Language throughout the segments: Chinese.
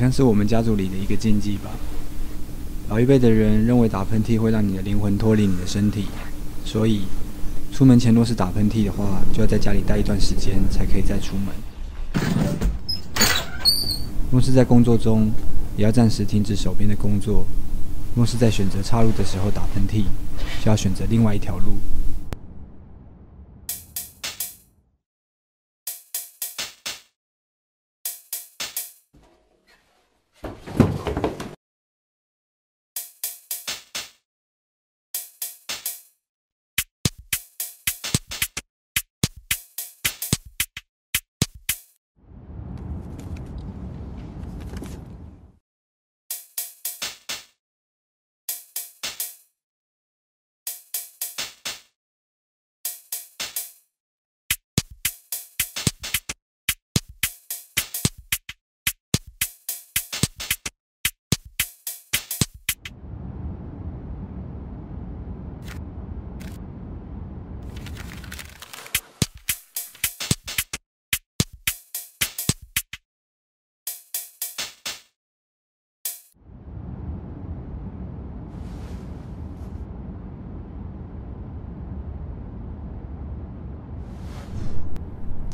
像是我们家族里的一个禁忌吧。老一辈的人认为打喷嚏会让你的灵魂脱离你的身体，所以出门前若是打喷嚏的话，就要在家里待一段时间才可以再出门。若是在工作中，也要暂时停止手边的工作。若是在选择岔路的时候打喷嚏，就要选择另外一条路。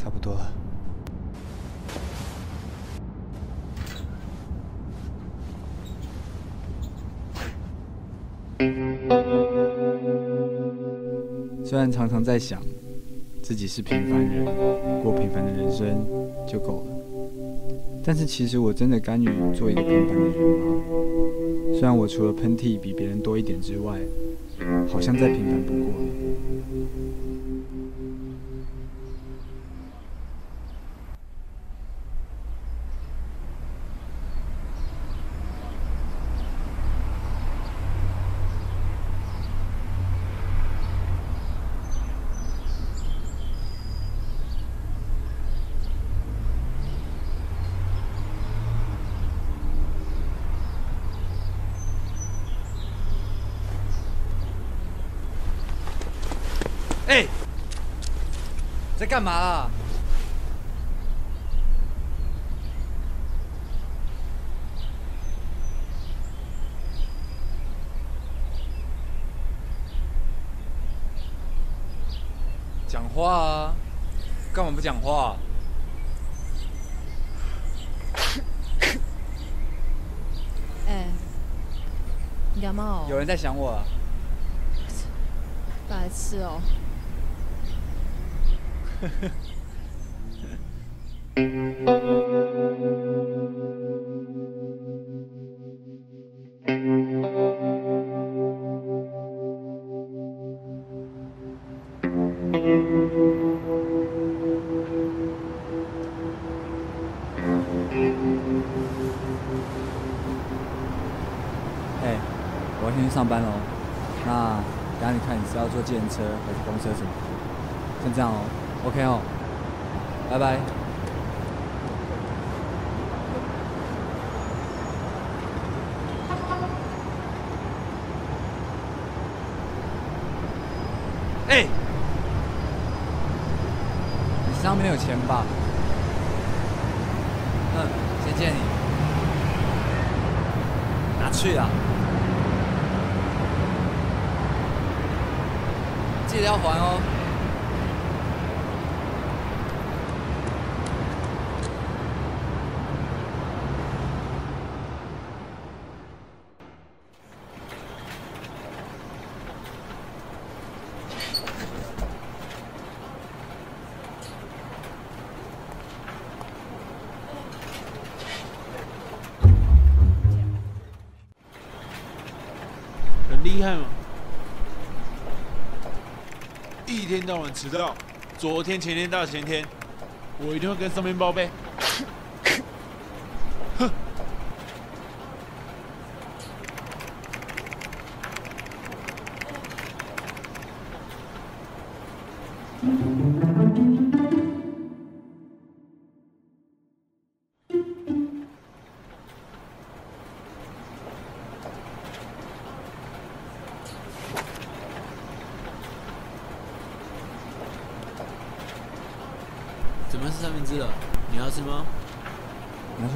差不多了。虽然常常在想，自己是平凡人，过平凡的人生就够了，但是其实我真的甘于做一个平凡的人吗？虽然我除了喷嚏比别人多一点之外，好像再平凡不过了。哎，在干嘛啊？讲话啊！干嘛不讲话？哎，你感冒？有人在想我啊？白痴哦！哎，我要先去上班喽。那等下你看你是要坐计程车还是公车什么？先这样哦 ，OK 哦，拜拜。哎，你身上没有钱吧？先借你，拿去啊！记得要还哦。很厉害吗？一天到晚迟到，昨天、前天、大前天，我一定会跟上面报备。哼！怎么是三明治了？你要吃吗？拿去。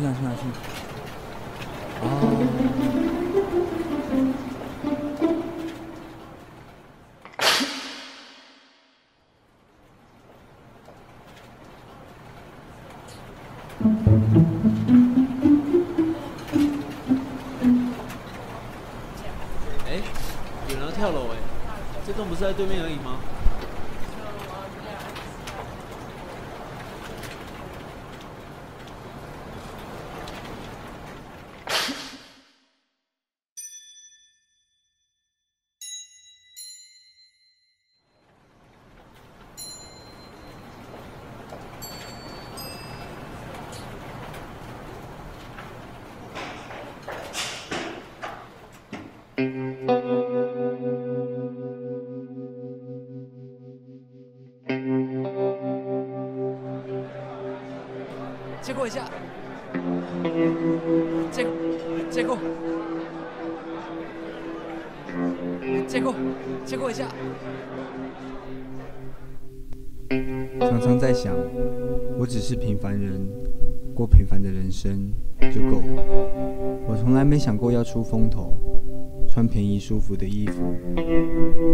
哎，有人要跳楼哎！这栋不是在对面而已吗？借过一下，借过，借过一下。常常在想，我只是平凡人，过平凡的人生就够了。我从来没想过要出风头，穿便宜舒服的衣服，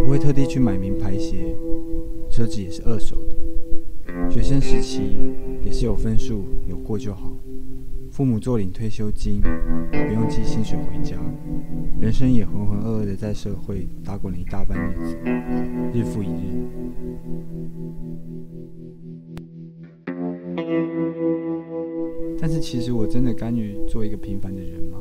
不会特地去买名牌鞋，车子也是二手的。学生时期也是有分数，有过就好。父母做领退休金，不用寄薪水回家。人生也浑浑噩噩的在社会打滚了一大半日子，日复一日。但是其实我真的甘于做一个平凡的人吗？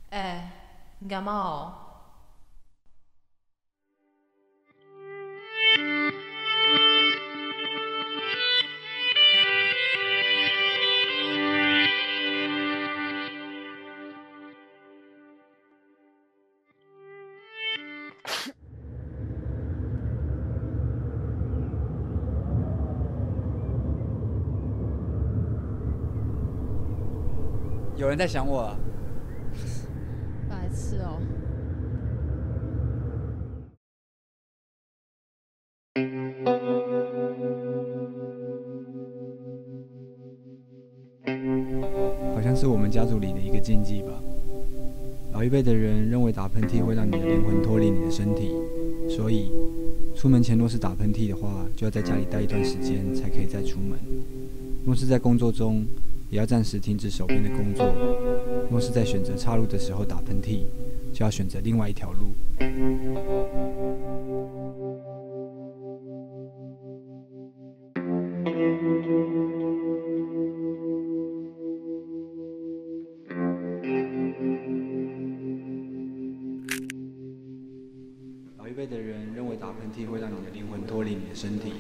哎，你感冒哦？有人在想我啊。白痴哦。好像是我们家族里的一个禁忌吧。老一辈的人认为打喷嚏会让你的灵魂脱离你的身体，所以出门前若是打喷嚏的话，就要在家里待一段时间才可以再出门。若是在工作中，也要暂时停止手边的工作。若是在选择岔路的时候打喷嚏，就要选择另外一条路。老一辈的人认为打喷嚏会让你的灵魂脱离你的身体。